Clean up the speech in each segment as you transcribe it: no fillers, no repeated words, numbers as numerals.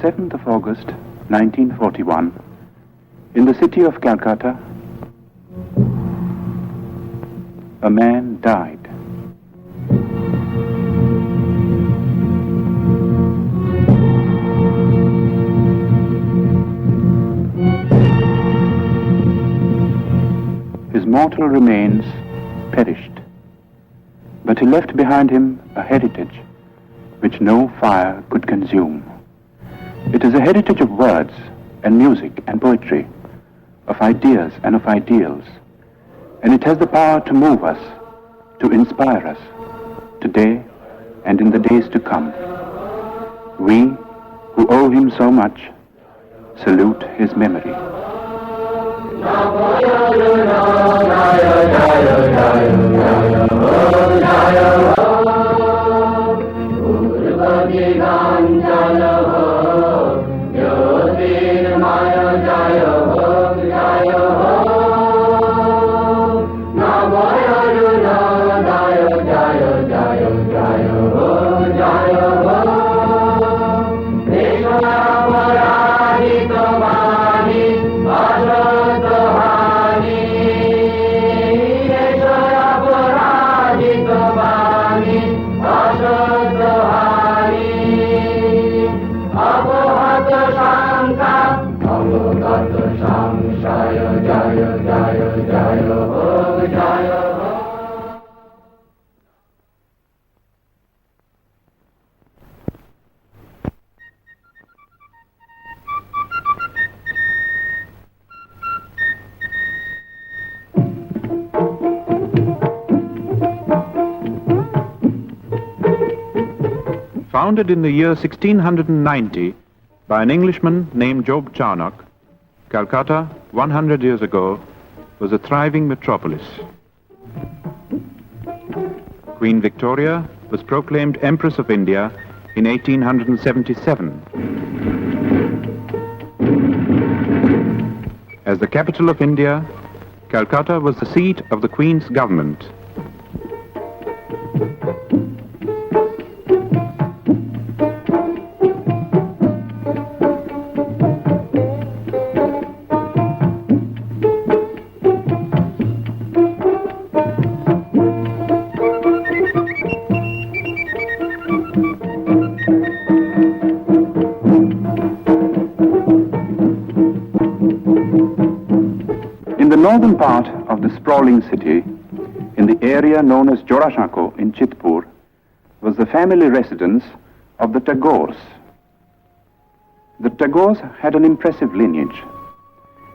7th of August, 1941, in the city of Calcutta, a man died. His mortal remains perished, but he left behind him a heritage which no fire could consume. It is a heritage of words and music and poetry, of ideas and of ideals, and it has the power to move us, to inspire us, today and in the days to come. We, who owe him so much, salute his memory. Founded in the year 1690 by an Englishman named Job Charnock, Calcutta, 100 years ago, was a thriving metropolis. Queen Victoria was proclaimed Empress of India in 1877. As the capital of India, Calcutta was the seat of the Queen's government. In the northern part of the sprawling city, in the area known as Jorashako in Chitpur, was the family residence of the Tagores. The Tagores had an impressive lineage.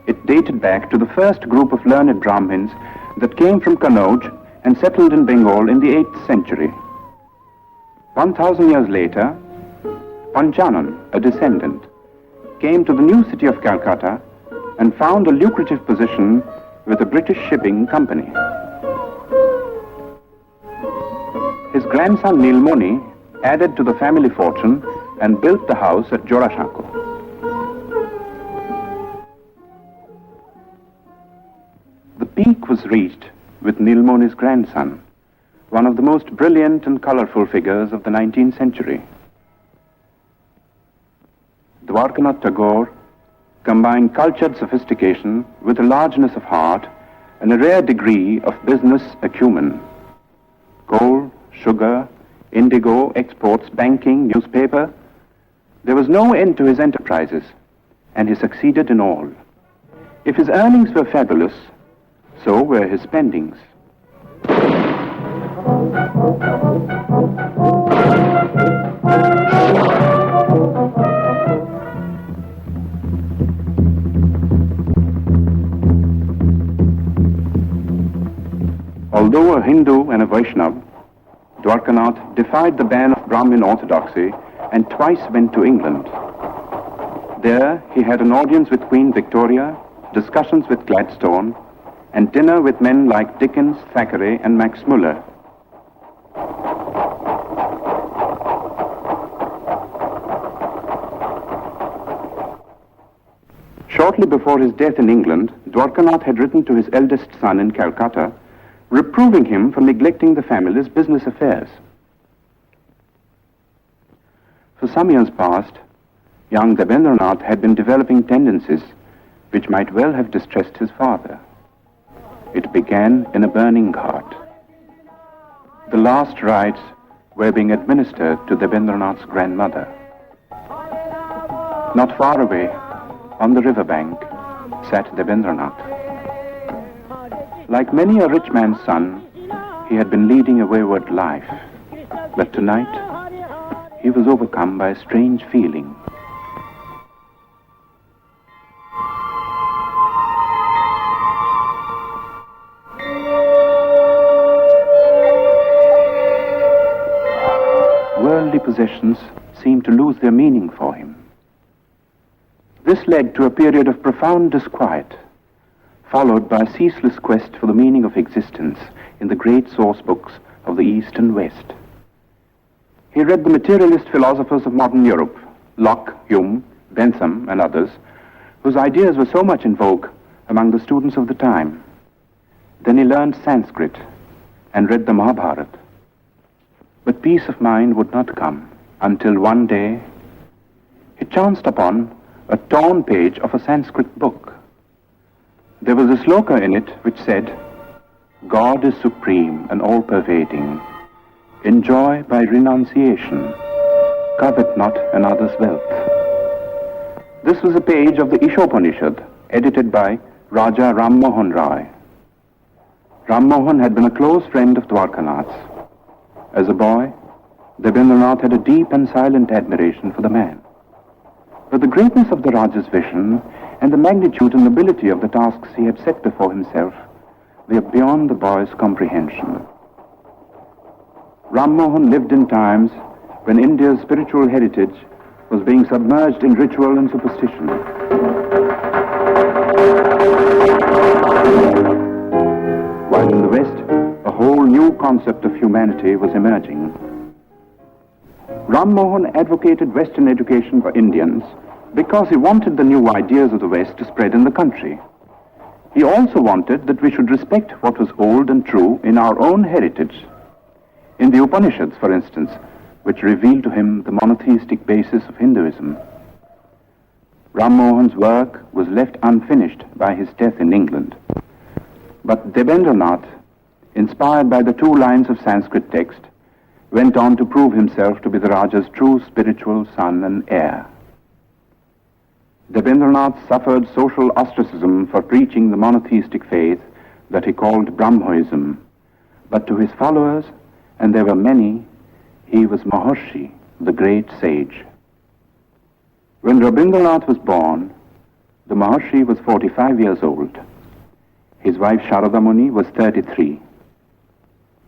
It dated back to the first group of learned Brahmins that came from Kannauj and settled in Bengal in the 8th century. 1,000 years later, Panchanan, a descendant, came to the new city of Calcutta and found a lucrative position with a British shipping company. His grandson Nilmoni added to the family fortune and built the house at Jorashako. The peak was reached with Nilmoni's grandson, one of the most brilliant and colorful figures of the 19th century. Rabindranath Tagore combined cultured sophistication with a largeness of heart and a rare degree of business acumen. Coal, sugar, indigo, exports, banking, newspaper. There was no end to his enterprises, and he succeeded in all. If his earnings were fabulous, so were his spendings. Although a Hindu and a Vaishnava, Dwarkanath defied the ban of Brahmin orthodoxy and twice went to England. There he had an audience with Queen Victoria, discussions with Gladstone, and dinner with men like Dickens, Thackeray, and Max Muller. Shortly before his death in England, Dwarkanath had written to his eldest son in Calcutta, reproving him for neglecting the family's business affairs. For some years past, young Rabindranath had been developing tendencies which might well have distressed his father. It began in a burning cart. The last rites were being administered to Rabindranath's grandmother. Not far away, on the riverbank, sat Rabindranath. Like many a rich man's son, he had been leading a wayward life. But tonight, he was overcome by a strange feeling. Worldly possessions seemed to lose their meaning for him. This led to a period of profound disquiet, followed by a ceaseless quest for the meaning of existence in the great source books of the East and West. He read the materialist philosophers of modern Europe, Locke, Hume, Bentham, and others, whose ideas were so much in vogue among the students of the time. Then he learned Sanskrit and read the Mahabharata. But peace of mind would not come until one day he chanced upon a torn page of a Sanskrit book. There was a sloka in it which said, "God is supreme and all-pervading. Enjoy by renunciation. Covet not another's wealth." This was a page of the Ishopanishad, edited by Raja Ram Mohan Rai. Ram Mohan had been a close friend of Dwarkanath's. As a boy, Rabindranath had a deep and silent admiration for the man. But the greatness of the Raja's vision and the magnitude and nobility of the tasks he had set before himself were beyond the boy's comprehension. Ram Mohan lived in times when India's spiritual heritage was being submerged in ritual and superstition. While in the West, a whole new concept of humanity was emerging. Ram Mohan advocated Western education for Indians because he wanted the new ideas of the West to spread in the country. He also wanted that we should respect what was old and true in our own heritage. In the Upanishads, for instance, which revealed to him the monotheistic basis of Hinduism. Ram Mohan's work was left unfinished by his death in England. But Rabindranath, inspired by the 2 lines of Sanskrit text, went on to prove himself to be the Raja's true spiritual son and heir. Rabindranath suffered social ostracism for preaching the monotheistic faith that he called Brahmoism, but to his followers, and there were many, he was Maharshi, the great sage. When Rabindranath was born, the Maharshi was 45 years old. His wife Sharada Muni was 33.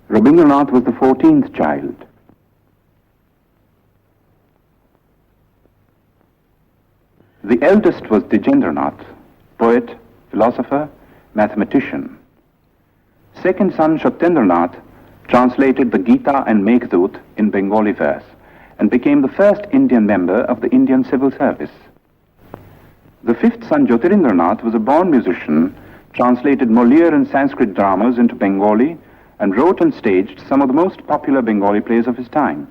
Rabindranath was the 14th child. The eldest was Dijendranath, poet, philosopher, mathematician. Second son Satyendranath translated the Gita and Meghdut in Bengali verse and became the first Indian member of the Indian Civil Service. The fifth son Jyotirindranath was a born musician, translated Moliere and Sanskrit dramas into Bengali, and wrote and staged some of the most popular Bengali plays of his time.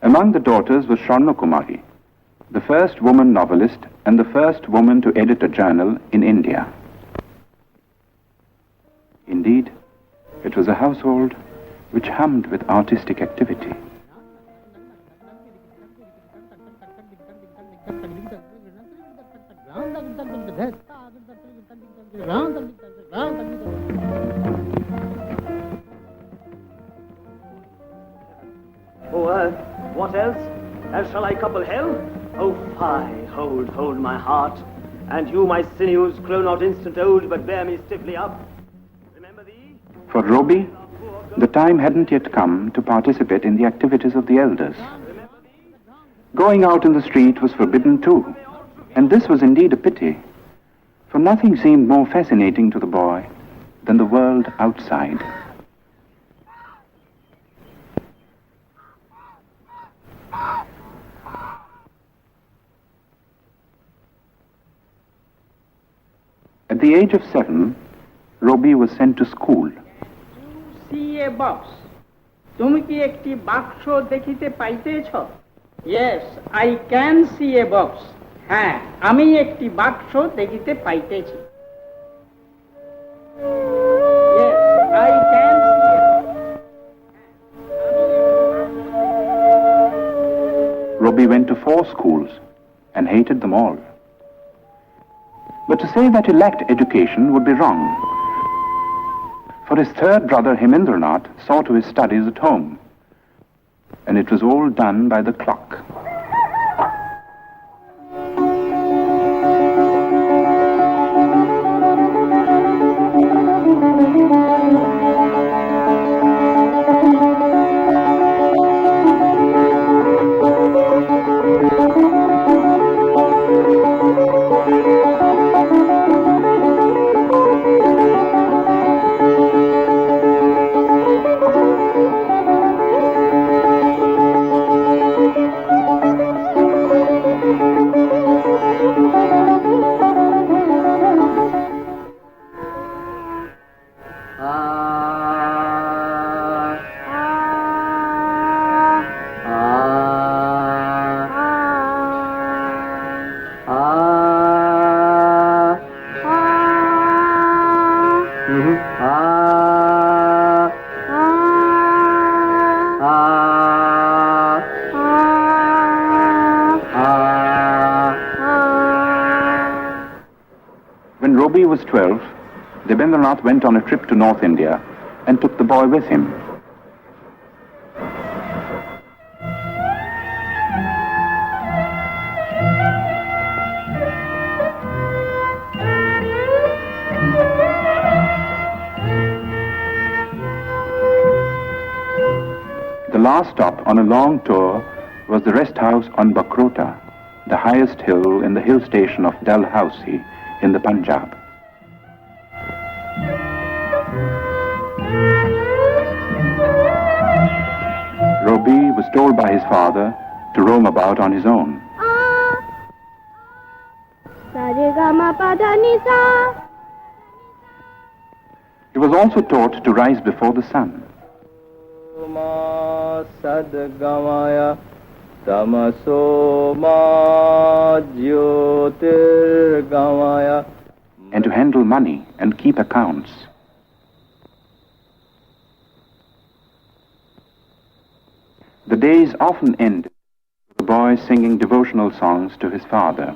Among the daughters was Swarna Kumari, the first woman novelist and the first woman to edit a journal in India. Indeed, it was a household which hummed with artistic activity. Oh, earth, what else? Else shall I couple hell? Oh, fie, hold my heart, and you, my sinews, grow not instant old, but bear me stiffly up. Remember thee? For Roby, the time hadn't yet come to participate in the activities of the elders. Going out in the street was forbidden too, and this was indeed a pity, for nothing seemed more fascinating to the boy than the world outside. At the age of 7, Roby was sent to school. See a box. তুমি কি একটি বাক্স দেখিতে পাইতেছ? Yes, I can see a box. হ্যাঁ, আমি একটি বাক্স দেখিতে পাইতেছি। Yes, I can see a box. Robbie went to 4 schools and hated them all. But to say that he lacked education would be wrong, for his third brother Hemendranath saw to his studies at home, and it was all done by the clock. When Robbie was 12, Rabindranath went on a trip to North India and took the boy with him. The last stop on a long tour was the rest house on Bakrota, the highest hill in the hill station of Dalhousie in the Punjab. Robbie was told by his father to roam about on his own. He was also taught to rise before the sun. And to handle money and keep accounts. The days often ended with the boy singing devotional songs to his father.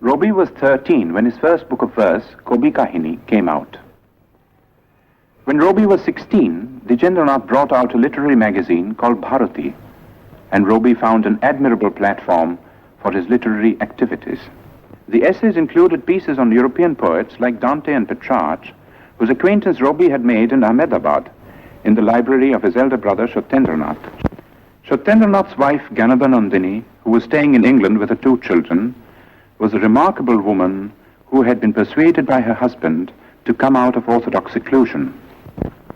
Robbie was 13 when his first book of verse, Kobi Kahini, came out. When Robbie was 16, Rabindranath brought out a literary magazine called Bharati, and Robbie found an admirable platform for his literary activities. The essays included pieces on European poets like Dante and Petrarch, whose acquaintance Robbie had made in Ahmedabad, in the library of his elder brother Satyendranath. Satyendranath's wife, Ganadhanandini, who was staying in England with her 2 children, was a remarkable woman who had been persuaded by her husband to come out of orthodox seclusion.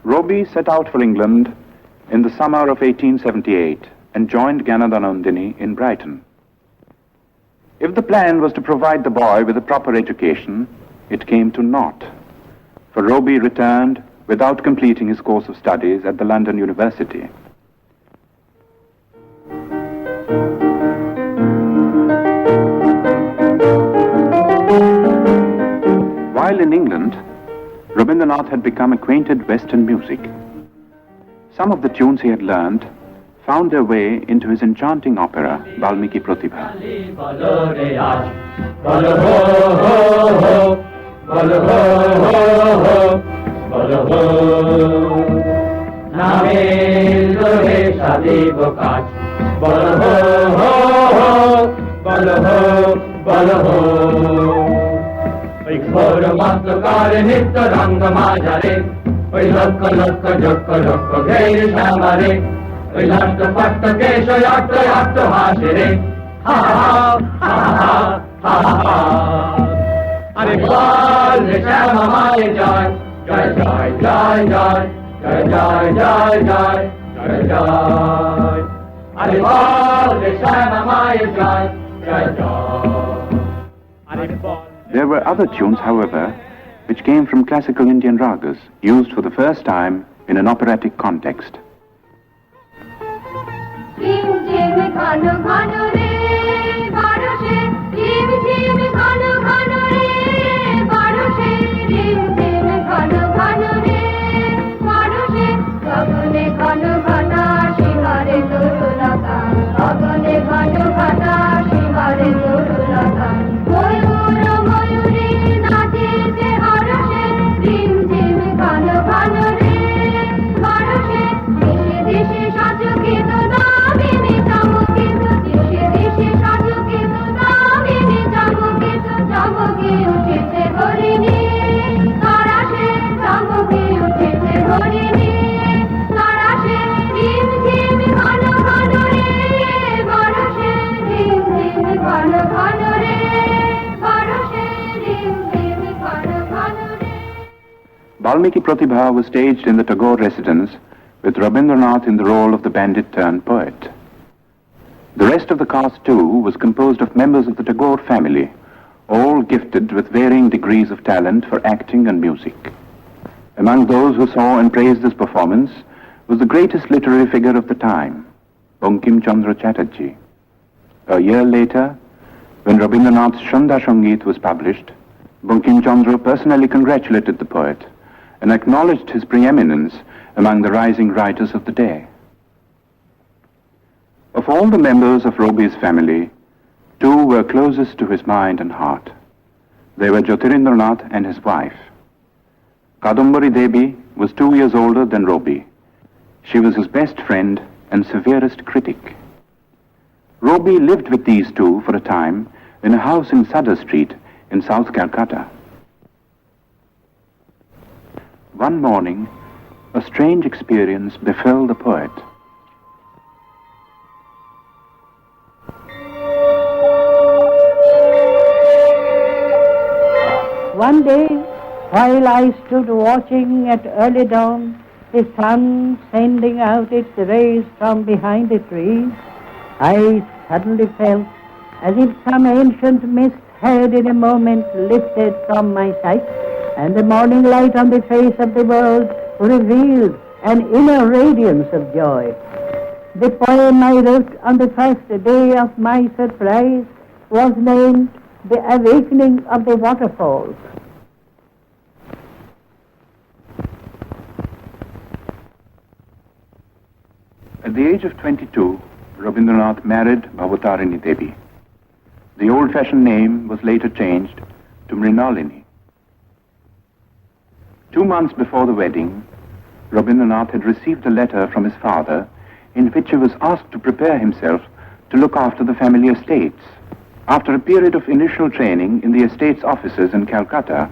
Robbie set out for England in the summer of 1878 and joined Ganadhanandini in Brighton. If the plan was to provide the boy with a proper education, it came to naught, for Robbie returned without completing his course of studies at the London University. While in England, Rabindranath had become acquainted with Western music. Some of the tunes he had learned found their way into his enchanting opera, Valmiki Pratibha. ওই ঘোর মাত্রকার নিত্য রঙ্গ মাঝারে ওই লক্ষ লক্ষ যক্ষ লক্ষ ঘের শ্যামারে ওই লক্ষ পট্ট কেশ অট্ট অট্ট হাসে রে হা হা হা হা হা আরে বল রে শ্যামা মায়ের জয় জয় জয় জয় জয় জয় জয় জয় জয় জয় আরে বল রে শ্যামা মায়ের জয় জয় জয় আরে বল. There were other tunes, however, which came from classical Indian ragas, used for the first time in an operatic context. Valmiki Pratibha was staged in the Tagore residence with Rabindranath in the role of the bandit-turned-poet. The rest of the cast, too, was composed of members of the Tagore family, all gifted with varying degrees of talent for acting and music. Among those who saw and praised this performance was the greatest literary figure of the time, Bankim Chandra Chatterjee. A year later, when Rabindranath's Shanda Sangit was published, Bankim Chandra personally congratulated the poet and acknowledged his preeminence among the rising writers of the day. Of all the members of Robi's family, two were closest to his mind and heart. They were Jyotirindranath and his wife. Kadambari Devi was 2 years older than Robi. She was his best friend and severest critic. Robi lived with these two for a time in a house in Sadar Street in South Calcutta. One morning, a strange experience befell the poet. One day, while I stood watching at early dawn, the sun sending out its rays from behind the trees, I suddenly felt as if some ancient mist had in a moment lifted from my sight, and the morning light on the face of the world revealed an inner radiance of joy. The poem I wrote on the first day of my surprise was named The Awakening of the Waterfalls. At the age of 22, Rabindranath married Bhavatarini Devi. The old-fashioned name was later changed to Mrinalini. 2 months before the wedding, Rabindranath had received a letter from his father in which he was asked to prepare himself to look after the family estates. After a period of initial training in the estates offices in Calcutta,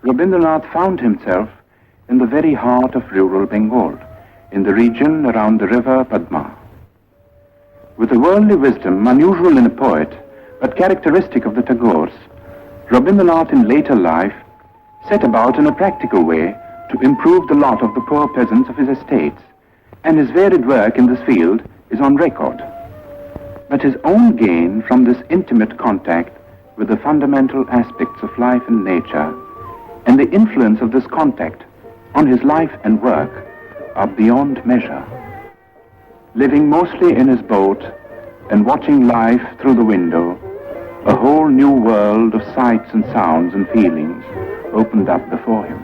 Rabindranath found himself in the very heart of rural Bengal, in the region around the river Padma. With a worldly wisdom unusual in a poet, but characteristic of the Tagores, Rabindranath in later life set about in a practical way to improve the lot of the poor peasants of his estates, and his varied work in this field is on record. But his own gain from this intimate contact with the fundamental aspects of life and nature, and the influence of this contact on his life and work, are beyond measure. Living mostly in his boat and watching life through the window, a whole new world of sights and sounds and feelings opened up before him.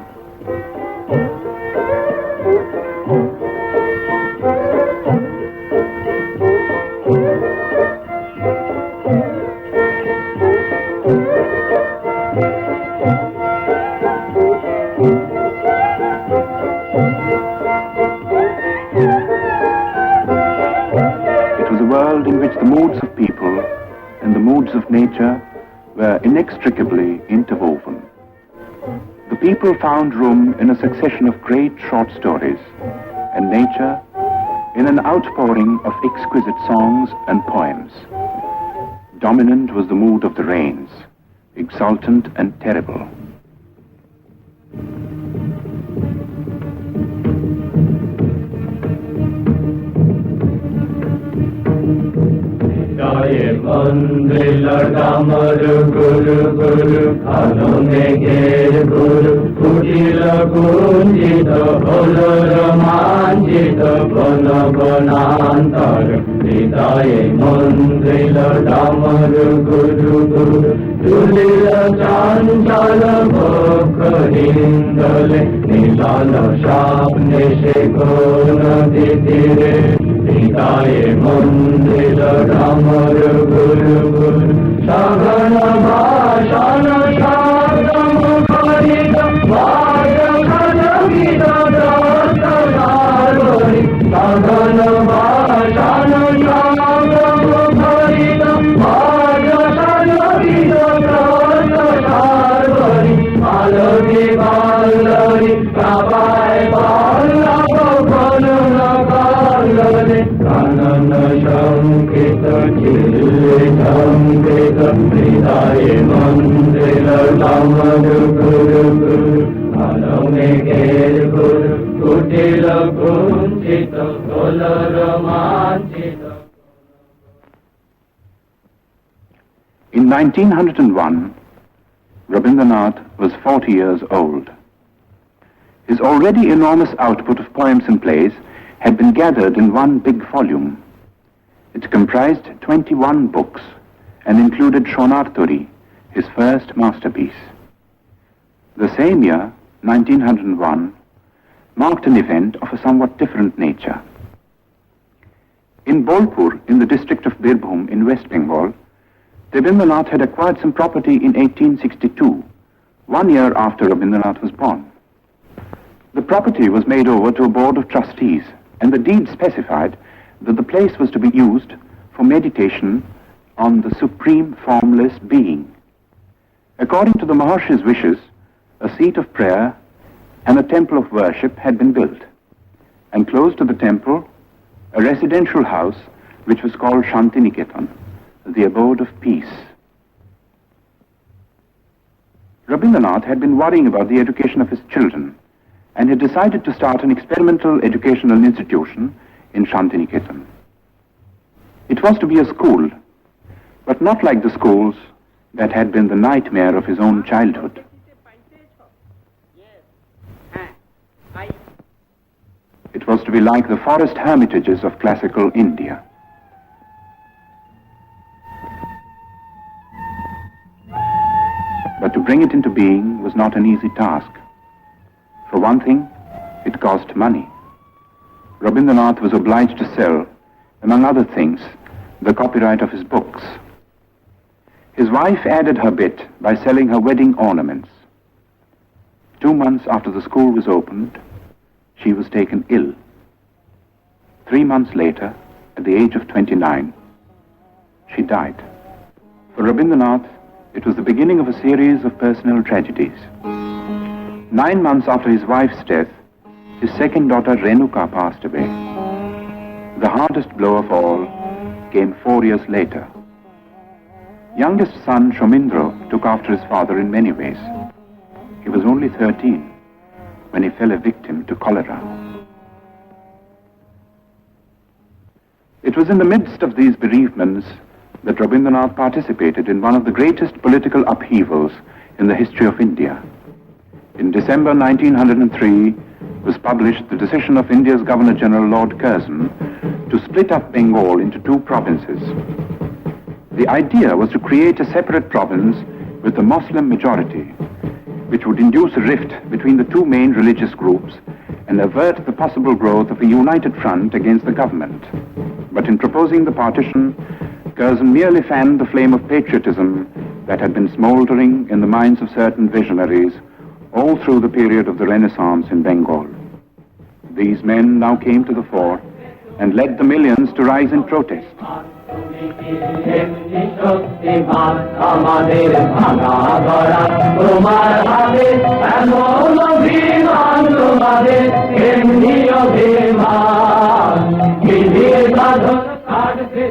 It was a world in which the moods of people and the moods of nature were inextricably interwoven. The people found room in a succession of great short stories, and nature in an outpouring of exquisite songs and poems. Dominant was the mood of the rains, exultant and terrible. मंदिर डामर गुरु गुरु खालो मेघेर गुरु कुटिल कुंजित whole रोमांचित बन बनांतर हृदय मंदिर डामर गुरु गुरु तुलिल चंचल भोग हिंदले नीलाल सामने से नदी तीरे हृदय मंदिर डामर गुरु गुरु सघन भाषण शब्द मुखरित वाद खजगित दत्त सार्वरी सघन भाषण शब्द मुखरित वाद खजगित दत्त सार्वरी मालवी बालरी प्रभाय बालव फलन कालरे कानन संकेत चिल्ले संकेत हृदय मंदिर डामर गुरु गुरु कालो मेघेर गुरु कुटिल कुंचित होल रोमांचित. In 1901, Rabindranath was 40 years old. His already enormous output of poems and plays had been gathered in one big volume. It comprised 21 books and included Shonarturi, his first masterpiece. The same year, 1901, marked an event of a somewhat different nature. In Bolpur, in the district of Birbhum in West Bengal, Rabindranath had acquired some property in 1862, 1 year after Rabindranath was born. The property was made over to a board of trustees, and the deed specified that the place was to be used for meditation on the supreme formless being. According to the Maharshi's wishes, a seat of prayer and a temple of worship had been built, and close to the temple, a residential house which was called Shantiniketan, the abode of peace. Rabindranath had been worrying about the education of his children and had decided to start an experimental educational institution in Shantiniketan. It was to be a school, but not like the schools that had been the nightmare of his own childhood. It was to be like the forest hermitages of classical India. But to bring it into being was not an easy task. For one thing, it cost money. Rabindranath was obliged to sell, among other things, the copyright of his books. His wife added her bit by selling her wedding ornaments. 2 months after the school was opened, she was taken ill. 3 months later, at the age of 29, she died. For Rabindranath, it was the beginning of a series of personal tragedies. 9 months after his wife's death, his second daughter Renuka passed away. The hardest blow of all came 4 years later. Youngest son Shomindro took after his father in many ways. He was only 13 when he fell a victim to cholera. It was in the midst of these bereavements that Rabindranath participated in one of the greatest political upheavals in the history of India. In December 1903 was published the decision of India's Governor-General Lord Curzon to split up Bengal into 2 provinces. The idea was to create a separate province with a Muslim majority which would induce a rift between the two main religious groups and avert the possible growth of a united front against the government. But in proposing the partition, Curzon merely fanned the flame of patriotism that had been smoldering in the minds of certain visionaries all through the period of the Renaissance in Bengal. These men now came to the fore and led the millions to rise in protest.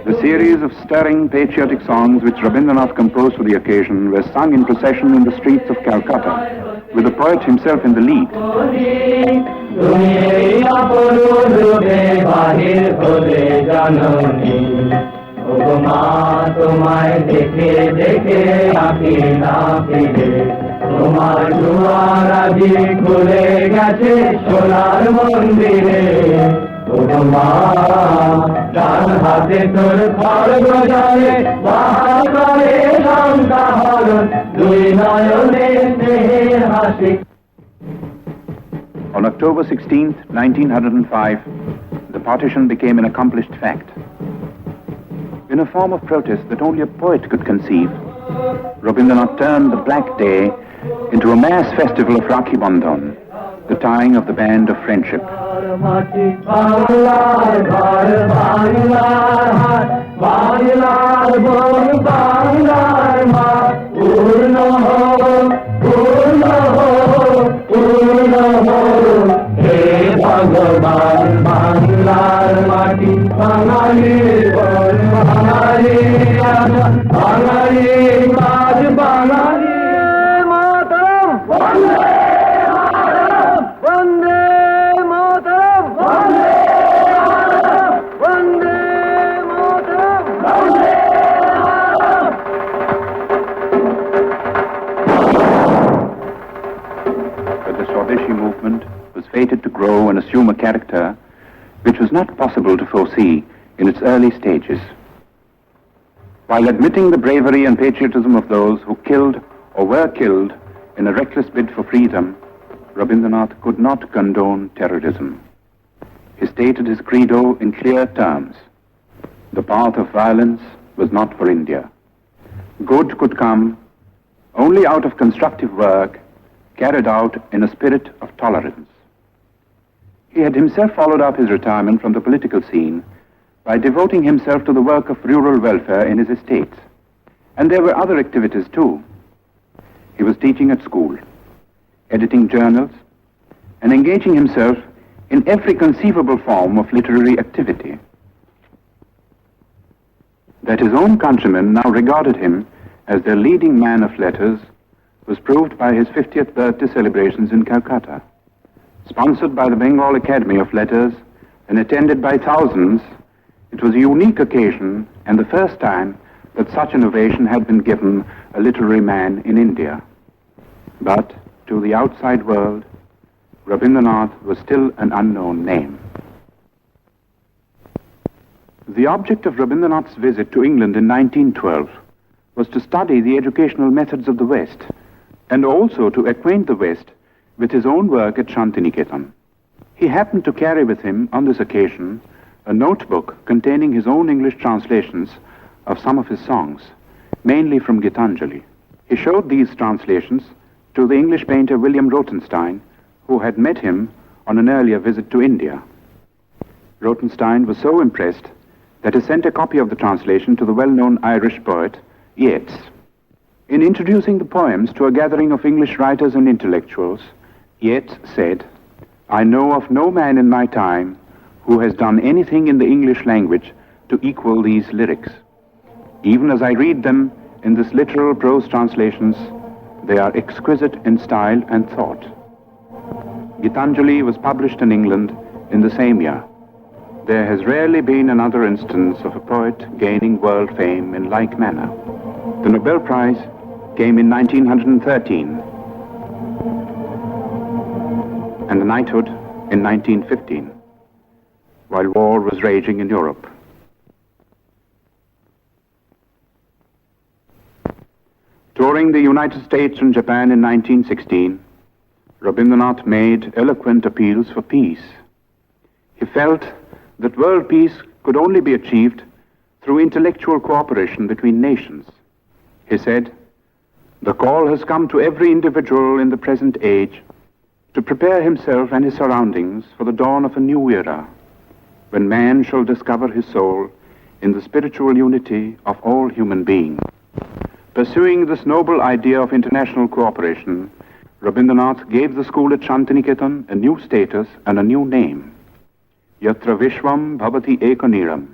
The series of stirring patriotic songs which Rabindranath composed for the occasion were sung in procession in the streets of Calcutta, with the poet himself in the lead. On October 16, 1905, the partition became an accomplished fact. In a form of protest that only a poet could conceive, Rabindranath turned the Black Day into a mass festival of Rakhi Bandhan, the tying of the band of friendship. Fated to grow and assume a character which was not possible to foresee in its early stages. While admitting the bravery and patriotism of those who killed or were killed in a reckless bid for freedom, Rabindranath could not condone terrorism. He stated his credo in clear terms. The path of violence was not for India. Good could come only out of constructive work carried out in a spirit of tolerance. He had himself followed up his retirement from the political scene by devoting himself to the work of rural welfare in his estates. And there were other activities too. He was teaching at school, editing journals, and engaging himself in every conceivable form of literary activity. That his own countrymen now regarded him as their leading man of letters was proved by his 50th birthday celebrations in Calcutta. Sponsored by the Bengal Academy of Letters and attended by thousands, it was a unique occasion and the first time that such an ovation had been given a literary man in India. But to the outside world, Rabindranath was still an unknown name. The object of Rabindranath's visit to England in 1912 was to study the educational methods of the West and also to acquaint the West with his own work at Shantiniketan. He happened to carry with him on this occasion a notebook containing his own English translations of some of his songs, mainly from Gitanjali. He showed these translations to the English painter William Rothenstein, who had met him on an earlier visit to India. Rothenstein was so impressed that he sent a copy of the translation to the well-known Irish poet Yeats. In introducing the poems to a gathering of English writers and intellectuals, Yeats said, "I know of no man in my time who has done anything in the English language to equal these lyrics. Even as I read them in this literal prose translations, they are exquisite in style and thought." Gitanjali was published in England in the same year. There has rarely been another instance of a poet gaining world fame in like manner. The Nobel Prize came in 1913 and the knighthood in 1915, while war was raging in Europe. Touring the United States and Japan in 1916, Rabindranath made eloquent appeals for peace. He felt that world peace could only be achieved through intellectual cooperation between nations. He said, "The call has come to every individual in the present age to prepare himself and his surroundings for the dawn of a new era, when man shall discover his soul in the spiritual unity of all human beings." Pursuing this noble idea of international cooperation, Rabindranath gave the school at Shantiniketan a new status and a new name, Yatra Vishwam Bhavati Ekaniram,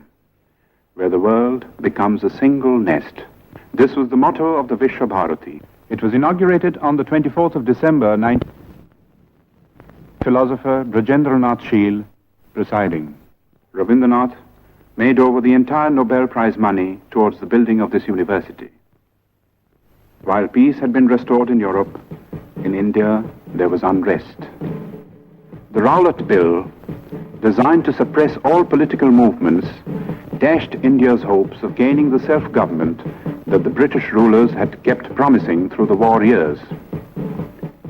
where the world becomes a single nest. This was the motto of the Vishwa Bharati. It was inaugurated on the 24th of December, philosopher Brajendranath Sheel presiding. Rabindranath made over the entire Nobel Prize money towards the building of this university. While peace had been restored in Europe, in India there was unrest. The Rowlatt Bill, designed to suppress all political movements, dashed India's hopes of gaining the self-government that the British rulers had kept promising through the war years.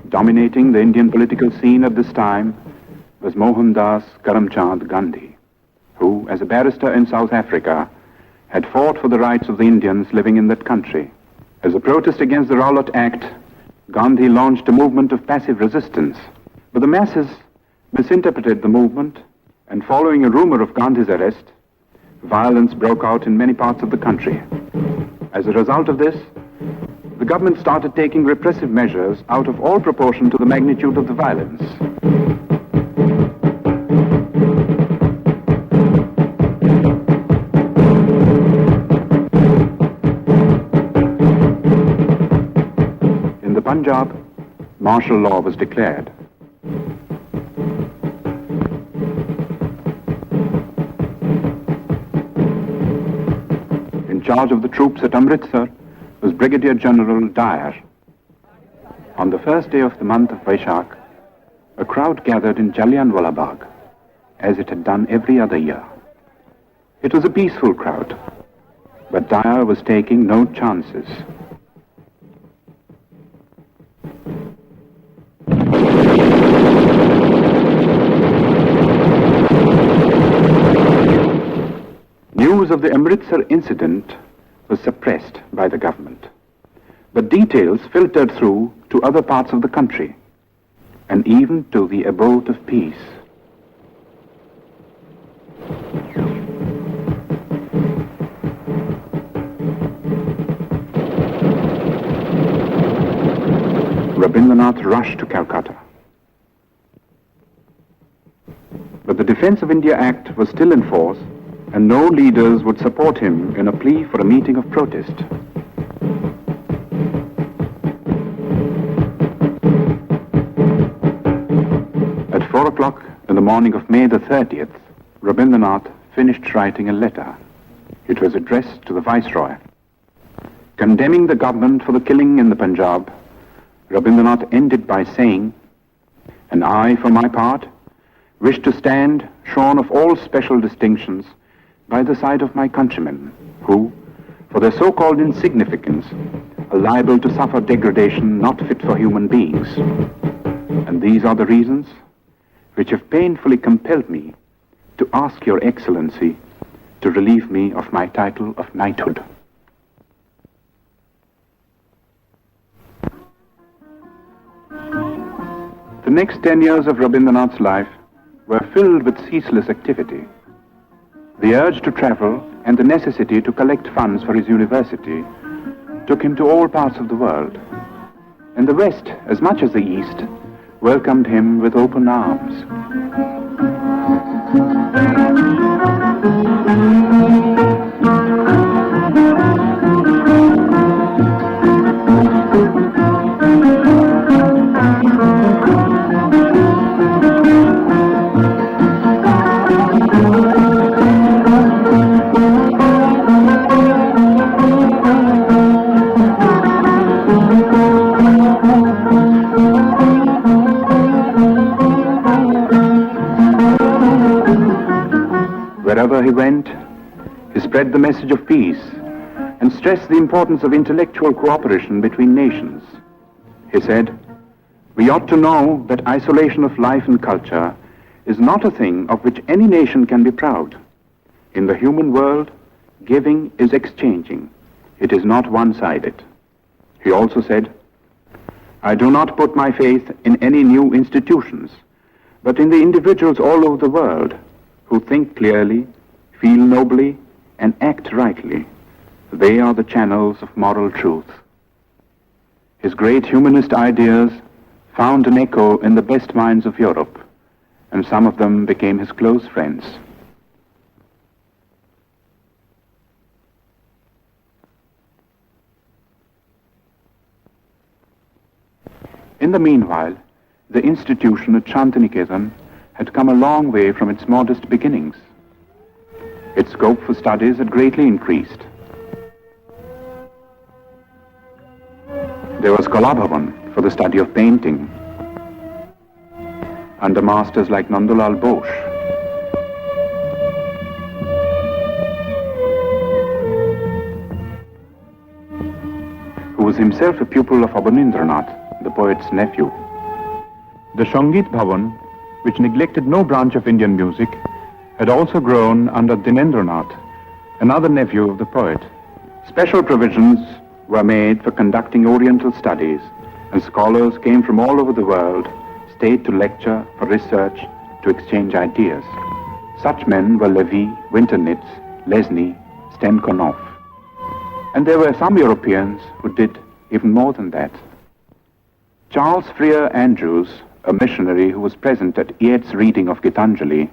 Dominating the Indian political scene at this time was Mohandas Karamchand Gandhi, who, as a barrister in South Africa, had fought for the rights of the Indians living in that country. As a protest against the Rowlatt Act, Gandhi launched a movement of passive resistance. But the masses misinterpreted the movement, and following a rumor of Gandhi's arrest, violence broke out in many parts of the country. As a result of this, the government started taking repressive measures out of all proportion to the magnitude of the violence. In the Punjab, martial law was declared. In charge of the troops at Amritsar was Brigadier General Dyer. On the first day of the month of Vaishak, a crowd gathered in Jallianwala Bagh, as it had done every other year. It was a peaceful crowd, but Dyer was taking no chances. News of the Amritsar incident was suppressed by the government, but details filtered through to other parts of the country, and even to the abode of peace. Rabindranath rushed to Calcutta. But the Defence of India Act was still in force, and no leaders would support him in a plea for a meeting of protest. At 4 o'clock in the morning of May the 30th, Rabindranath finished writing a letter. It was addressed to the Viceroy. Condemning the government for the killing in the Punjab, Rabindranath ended by saying, "And I, for my part, wish to stand shorn of all special distinctions by the side of my countrymen, who, for their so-called insignificance, are liable to suffer degradation not fit for human beings. And these are the reasons which have painfully compelled me to ask Your Excellency to relieve me of my title of knighthood." The next 10 years of Rabindranath's life were filled with ceaseless activity. The urge to travel and the necessity to collect funds for his university took him to all parts of the world, and the West, as much as the East, welcomed him with open arms. Wherever he went, he spread the message of peace and stressed the importance of intellectual cooperation between nations. He said, "We ought to know that isolation of life and culture is not a thing of which any nation can be proud. In the human world, giving is exchanging. It is not one-sided." He also said, "I do not put my faith in any new institutions, but in the individuals all over the world who think clearly, feel nobly, and act rightly. They are the channels of moral truth." His great humanist ideas found an echo in the best minds of Europe, and some of them became his close friends. In the meanwhile, the institution at Shantiniketan had come a long way from its modest beginnings. Its scope for studies had greatly increased. There was Kalabhavan for the study of painting, under masters like Nandulal Bose. Who was himself a pupil of Rabindranath, the poet's nephew. The Sangeet Bhavan, which neglected no branch of Indian music, had also grown under Dinendranath, another nephew of the poet. Special provisions were made for conducting Oriental studies, and scholars came from all over the world, stayed to lecture, for research, to exchange ideas. Such men were Levy, Winternitz, Lesny, Stenkonov. And there were some Europeans who did even more than that. Charles Freer Andrews, a missionary who was present at Yeats's reading of Gitanjali,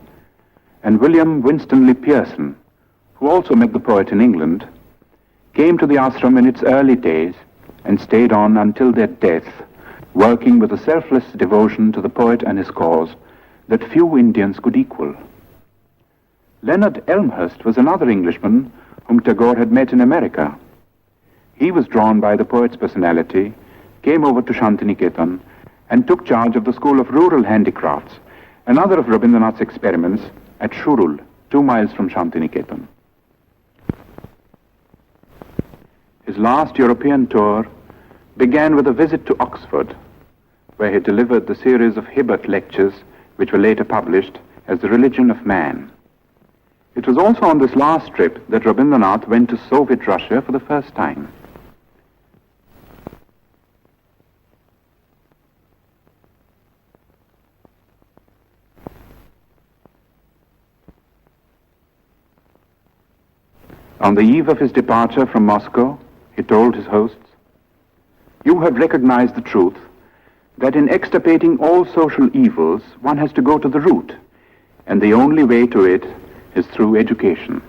and William Winstanley Pearson, who also met the poet in England, came to the ashram in its early days and stayed on until their death, working with a selfless devotion to the poet and his cause that few Indians could equal. Leonard Elmhurst was another Englishman whom Tagore had met in America. He was drawn by the poet's personality, came over to Shantiniketan, and took charge of the School of Rural Handicrafts, another of Rabindranath's experiments, at Shurul, 2 miles from Shantiniketan. His last European tour began with a visit to Oxford, where he delivered the series of Hibbert lectures, which were later published as The Religion of Man. It was also on this last trip that Rabindranath went to Soviet Russia for the first time. On the eve of his departure from Moscow, he told his hosts, "You have recognized the truth that in extirpating all social evils, one has to go to the root, and the only way to it is through education."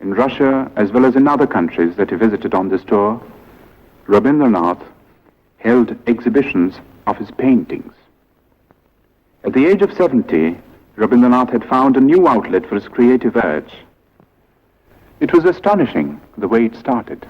In Russia, as well as in other countries that he visited on this tour, Rabindranath held exhibitions of his paintings. At the age of 70, Rabindranath had found a new outlet for his creative urge. It was astonishing the way it started.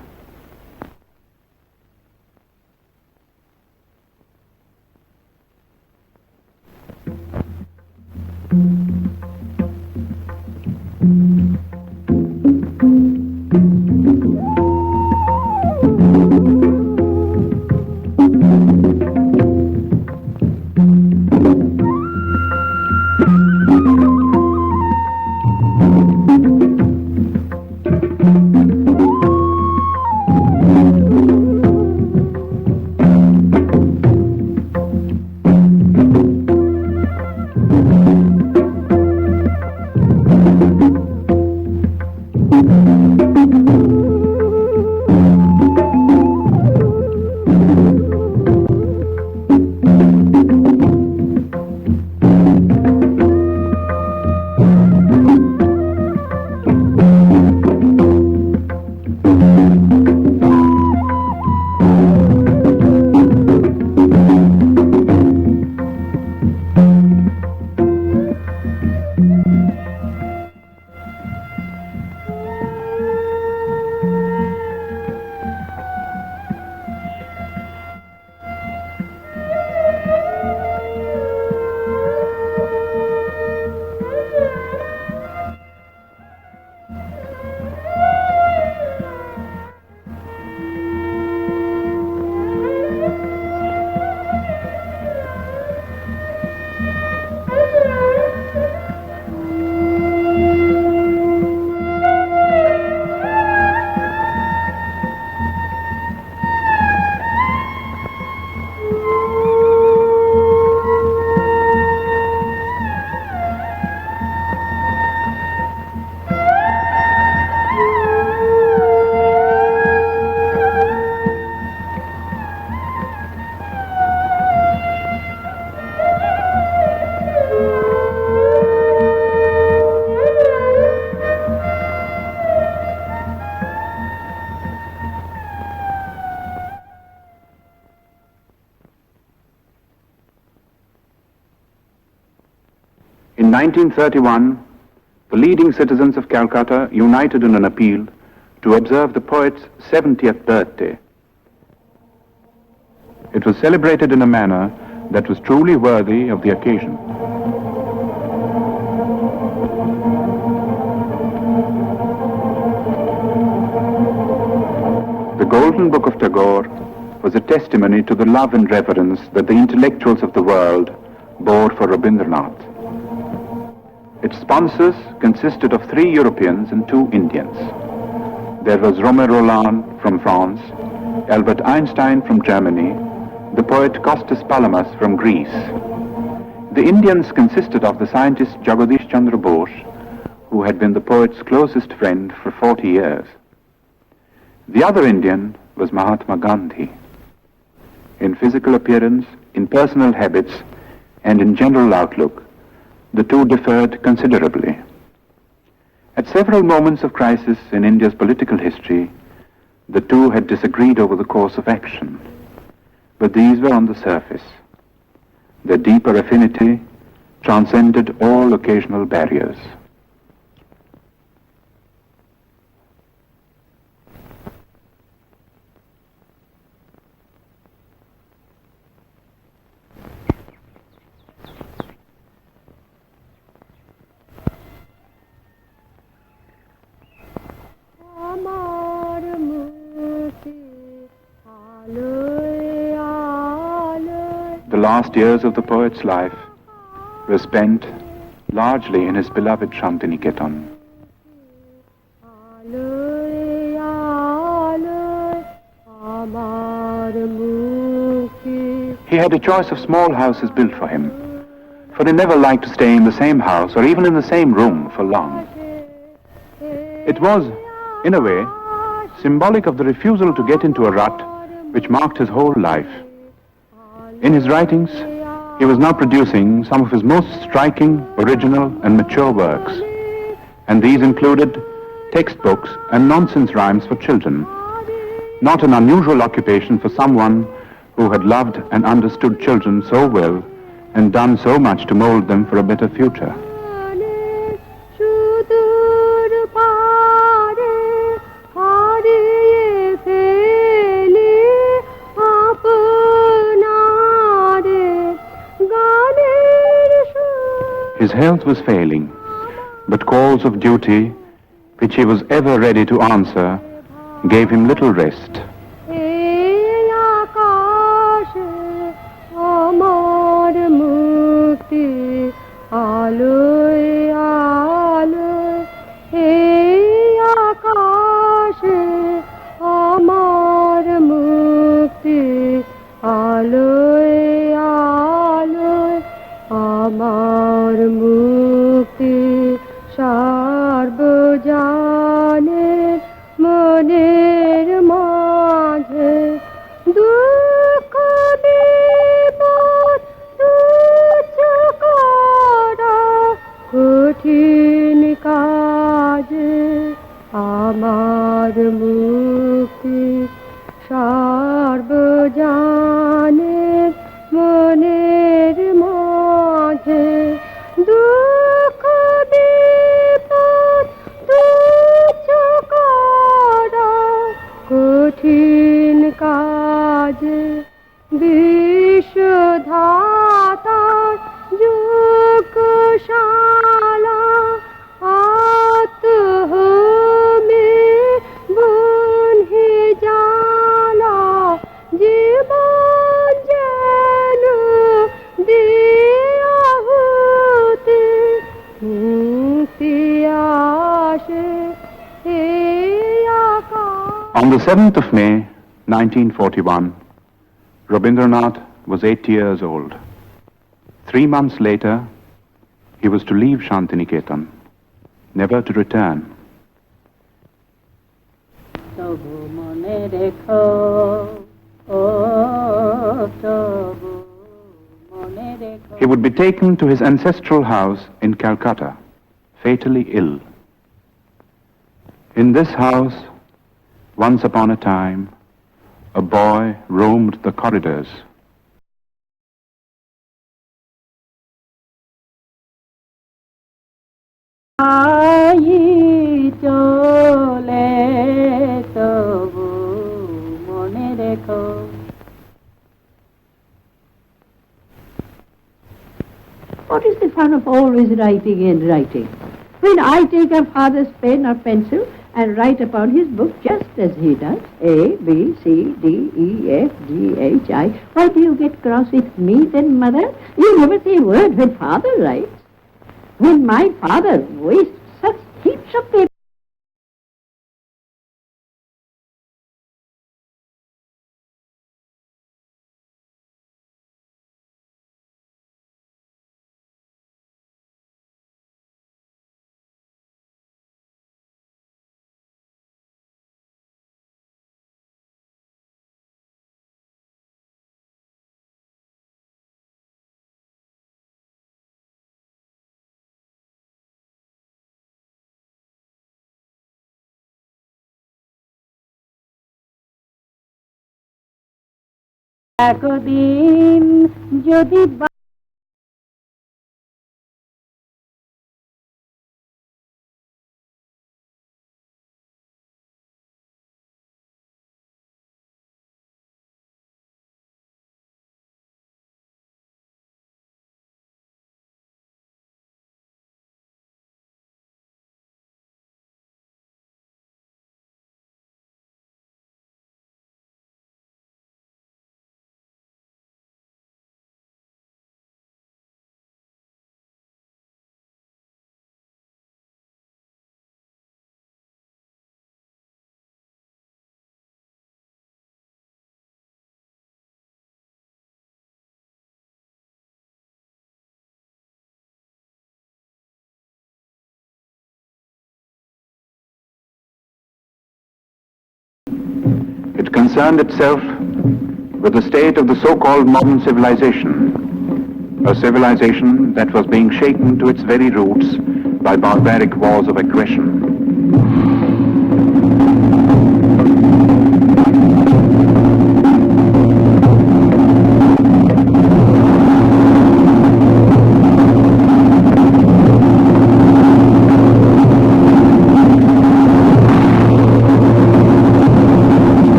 In 1931, the leading citizens of Calcutta united in an appeal to observe the poet's 70th birthday. It was celebrated in a manner that was truly worthy of the occasion. The Golden Book of Tagore was a testimony to the love and reverence that the intellectuals of the world bore for Rabindranath. Its sponsors consisted of 3 Europeans and 2 Indians. There was Romain Rolland from France, Albert Einstein from Germany, the poet Kostas Palamas from Greece. The Indians consisted of the scientist Jagadish Chandra Bose, who had been the poet's closest friend for 40 years. The other Indian was Mahatma Gandhi. In physical appearance, in personal habits, and in general outlook, the two differed considerably. At several moments of crisis in India's political history, the two had disagreed over the course of action, but these were on the surface. Their deeper affinity transcended all occasional barriers. The last years of the poet's life were spent largely in his beloved Shantiniketan. He had a choice of small houses built for him, for he never liked to stay in the same house or even in the same room for long. It was, in a way, symbolic of the refusal to get into a rut which marked his whole life. In his writings, he was now producing some of his most striking, original, and mature works, and these included textbooks and nonsense rhymes for children, not an unusual occupation for someone who had loved and understood children so well and done so much to mold them for a better future. His health was failing, but calls of duty, which he was ever ready to answer, gave him little rest. On the 7th of May, 1941, Rabindranath was 8 years old. 3 months later, he was to leave Shantiniketan, never to return. He would be taken to his ancestral house in Calcutta, fatally ill. In this house, once upon a time, a boy roamed the corridors. आई चले तबु मने रेखो. What is the fun of always writing and writing? When I take a father's pen or pencil and write upon his book just as he does, A, B, C, D, E, F, G, H, I, why do you get cross with me then, mother? You never say a word when father writes. When my father wastes such heaps of paper. একদিন যদি It concerned itself with the state of the so-called modern civilization, a civilization that was being shaken to its very roots by barbaric wars of aggression.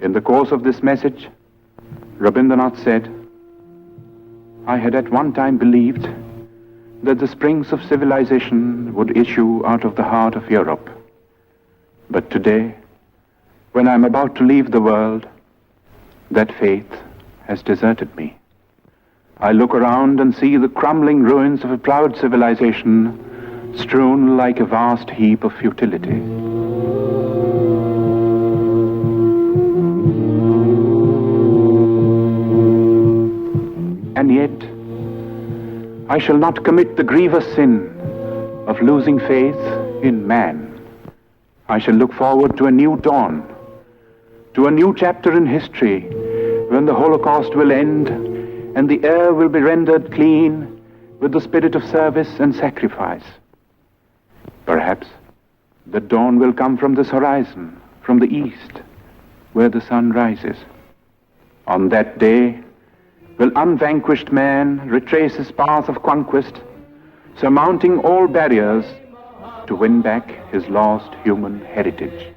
In the course of this message, Rabindranath said, I had at one time believed that the springs of civilization would issue out of the heart of Europe. But today, when I am about to leave the world, that faith has deserted me. I look around and see the crumbling ruins of a proud civilization strewn like a vast heap of futility. And yet, I shall not commit the grievous sin of losing faith in man. I shall look forward to a new dawn, to a new chapter in history, when the Holocaust will end and the air will be rendered clean with the spirit of service and sacrifice. Perhaps the dawn will come from this horizon, from the east, where the sun rises. On that day, will unvanquished man retrace his path of conquest, surmounting all barriers to win back his lost human heritage.